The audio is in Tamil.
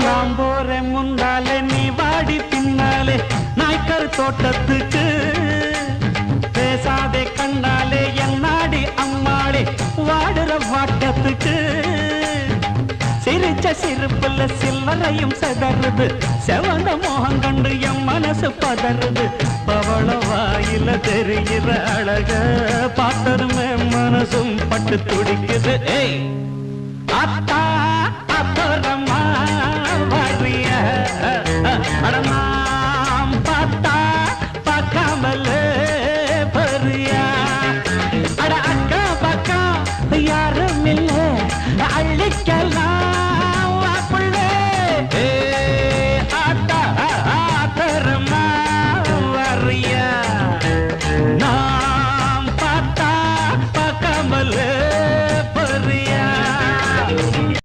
நான் போறேன் முன்னாலே நீ வாடி பின்னாலே நாய்க்கர் தோட்டத்துக்கு பேசாதே கண்ணாலே என்னாடி அம்மாளே வாடுற வாட்டத்துக்கு சிரிச்ச சிரிப்புல சில்லறையும் செதறுது செவந்த மோகம் கண்டு என் மனசு பதறுது பவள வாயில தெரிகிற அழக பார்த்ததுமே மனசும் பட்டு துடிக்குது ஏய் அத்தா அப்புறமா வரிய அடமாம் பார்த்தா பார்க்காமல பரியா அட அக்கா பக்கா யாரும் இல்லை அள்ளிக்கலாம்